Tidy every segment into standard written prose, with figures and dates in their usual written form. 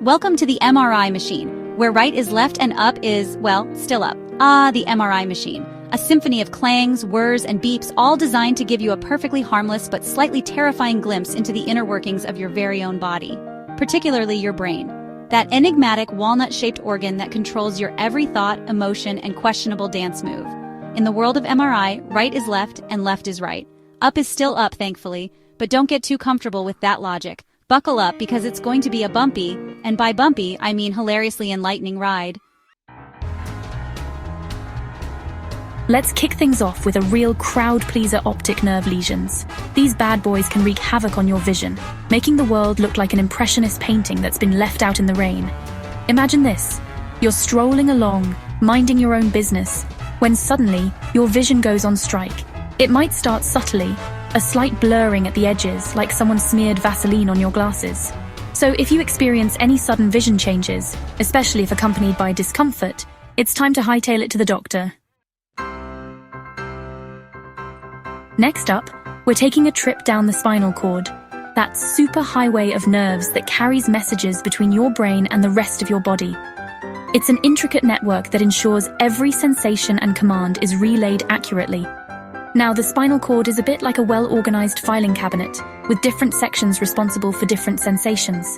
Welcome to the MRI machine, where right is left and up is, well, still up. Ah, the MRI machine. A symphony of clangs, whirs, and beeps, all designed to give you a perfectly harmless but slightly terrifying glimpse into the inner workings of your very own body, particularly your brain. That enigmatic walnut-shaped organ that controls your every thought, emotion, and questionable dance move. In the world of MRI, right is left and left is right. Up is still up, thankfully, but don't get too comfortable with that logic. Buckle up because it's going to be a bumpy, and by bumpy, I mean hilariously enlightening ride. Let's kick things off with a real crowd-pleaser: optic nerve lesions. These bad boys can wreak havoc on your vision, making the world look like an impressionist painting that's been left out in the rain. Imagine this. You're strolling along, minding your own business, when suddenly, your vision goes on strike. It might start subtly, a slight blurring at the edges, like someone smeared Vaseline on your glasses. So if you experience any sudden vision changes, especially if accompanied by discomfort, it's time to hightail it to the doctor. Next up, we're taking a trip down the spinal cord, that superhighway of nerves that carries messages between your brain and the rest of your body. It's an intricate network that ensures every sensation and command is relayed accurately. Now, the spinal cord is a bit like a well-organized filing cabinet, with different sections responsible for different sensations.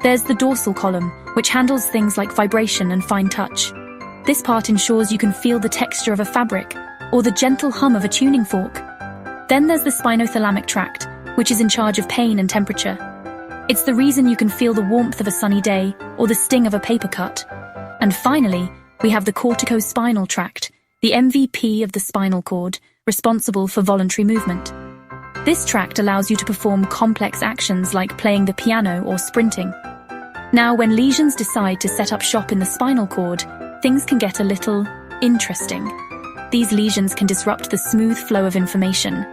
There's the dorsal column, which handles things like vibration and fine touch. This part ensures you can feel the texture of a fabric, or the gentle hum of a tuning fork. Then there's the spinothalamic tract, which is in charge of pain and temperature. It's the reason you can feel the warmth of a sunny day, or the sting of a paper cut. And finally, we have the corticospinal tract, the MVP of the spinal cord, responsible for voluntary movement. This tract allows you to perform complex actions like playing the piano or sprinting. Now, when lesions decide to set up shop in the spinal cord, things can get a little interesting. These lesions can disrupt the smooth flow of information.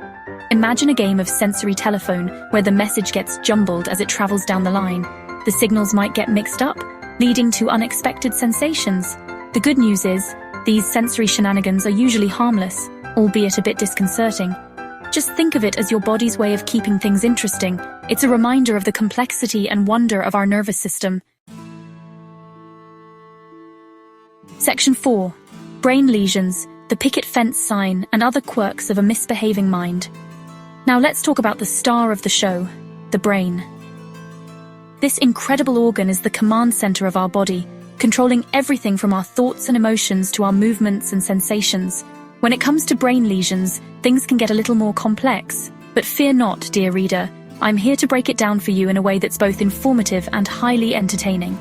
Imagine a game of sensory telephone where the message gets jumbled as it travels down the line. The signals might get mixed up, leading to unexpected sensations. The good news is, these sensory shenanigans are usually harmless, albeit a bit disconcerting. Just think of it as your body's way of keeping things interesting. It's a reminder of the complexity and wonder of our nervous system. Section 4. Brain lesions, the picket fence sign, and other quirks of a misbehaving mind. Now let's talk about the star of the show, the brain. This incredible organ is the command center of our body, controlling everything from our thoughts and emotions to our movements and sensations. When it comes to brain lesions, things can get a little more complex. But fear not, dear reader. I'm here to break it down for you in a way that's both informative and highly entertaining.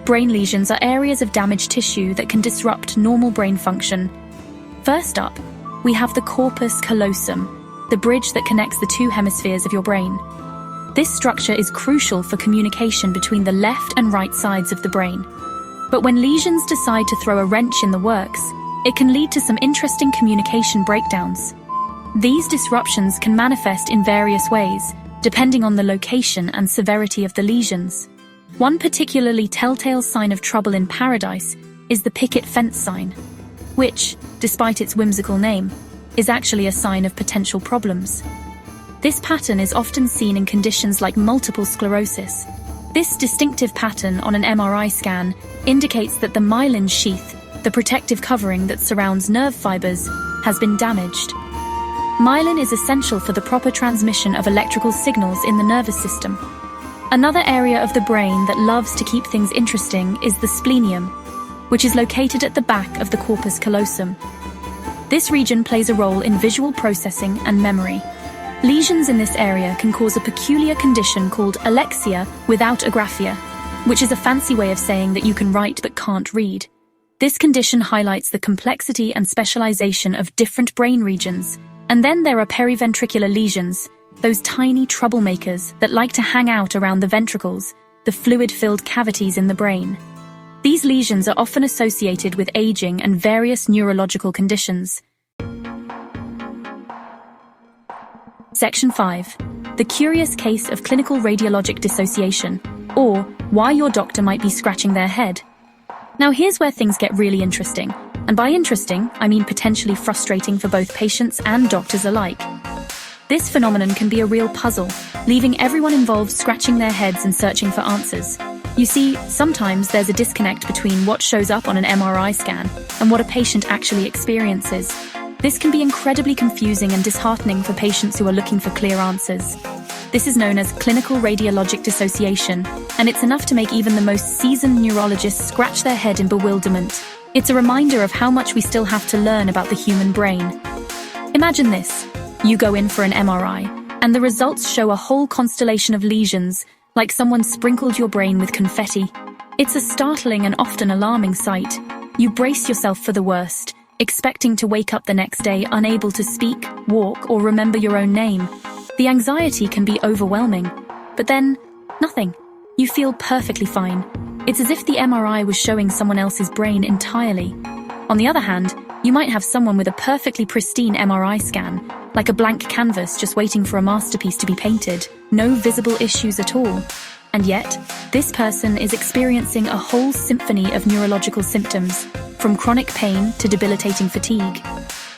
Brain lesions are areas of damaged tissue that can disrupt normal brain function. First up, we have the corpus callosum, the bridge that connects the two hemispheres of your brain. This structure is crucial for communication between the left and right sides of the brain. But when lesions decide to throw a wrench in the works, it can lead to some interesting communication breakdowns. These disruptions can manifest in various ways, depending on the location and severity of the lesions. One particularly telltale sign of trouble in paradise is the picket fence sign, which, despite its whimsical name, is actually a sign of potential problems. This pattern is often seen in conditions like multiple sclerosis. This distinctive pattern on an MRI scan indicates that the myelin sheath, the protective covering that surrounds nerve fibers, has been damaged. Myelin is essential for the proper transmission of electrical signals in the nervous system. Another area of the brain that loves to keep things interesting is the splenium, which is located at the back of the corpus callosum. This region plays a role in visual processing and memory. Lesions in this area can cause a peculiar condition called alexia without agraphia, which is a fancy way of saying that you can write but can't read. This condition highlights the complexity and specialization of different brain regions. And then there are periventricular lesions, those tiny troublemakers that like to hang out around the ventricles, the fluid-filled cavities in the brain. These lesions are often associated with aging and various neurological conditions. Section 5. The curious case of clinical radiologic dissociation, or why your doctor might be scratching their head. Now here's where things get really interesting. And by interesting, I mean potentially frustrating for both patients and doctors alike. This phenomenon can be a real puzzle, leaving everyone involved scratching their heads and searching for answers. You see, sometimes there's a disconnect between what shows up on an MRI scan and what a patient actually experiences. This can be incredibly confusing and disheartening for patients who are looking for clear answers. This is known as clinical radiologic dissociation, and it's enough to make even the most seasoned neurologists scratch their head in bewilderment. It's a reminder of how much we still have to learn about the human brain. Imagine this. You go in for an MRI, and the results show a whole constellation of lesions, like someone sprinkled your brain with confetti. It's a startling and often alarming sight. You brace yourself for the worst, expecting to wake up the next day unable to speak, walk, or remember your own name. The anxiety can be overwhelming, but then, nothing. You feel perfectly fine. It's as if the MRI was showing someone else's brain entirely. On the other hand, you might have someone with a perfectly pristine MRI scan, like a blank canvas just waiting for a masterpiece to be painted, no visible issues at all. And yet, this person is experiencing a whole symphony of neurological symptoms, from chronic pain to debilitating fatigue.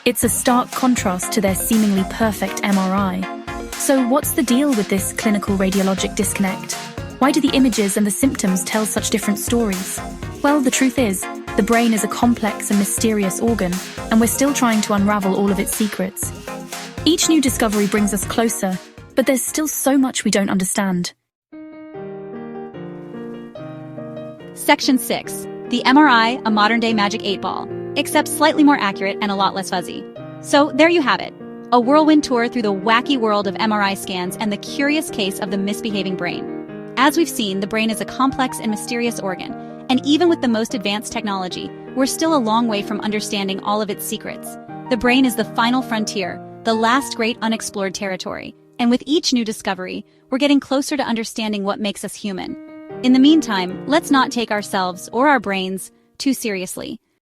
It's a stark contrast to their seemingly perfect MRI. So what's the deal with this clinical radiologic disconnect? Why do the images and the symptoms tell such different stories? Well, the truth is, the brain is a complex and mysterious organ, and we're still trying to unravel all of its secrets. Each new discovery brings us closer, but there's still so much we don't understand. Section 6. The MRI, a modern-day magic 8-ball, except slightly more accurate and a lot less fuzzy. So there you have it. A whirlwind tour through the wacky world of MRI scans and the curious case of the misbehaving brain. As we've seen, the brain is a complex and mysterious organ, and even with the most advanced technology, we're still a long way from understanding all of its secrets. The brain is the final frontier, the last great unexplored territory, and with each new discovery, we're getting closer to understanding what makes us human. In the meantime, let's not take ourselves or our brains too seriously.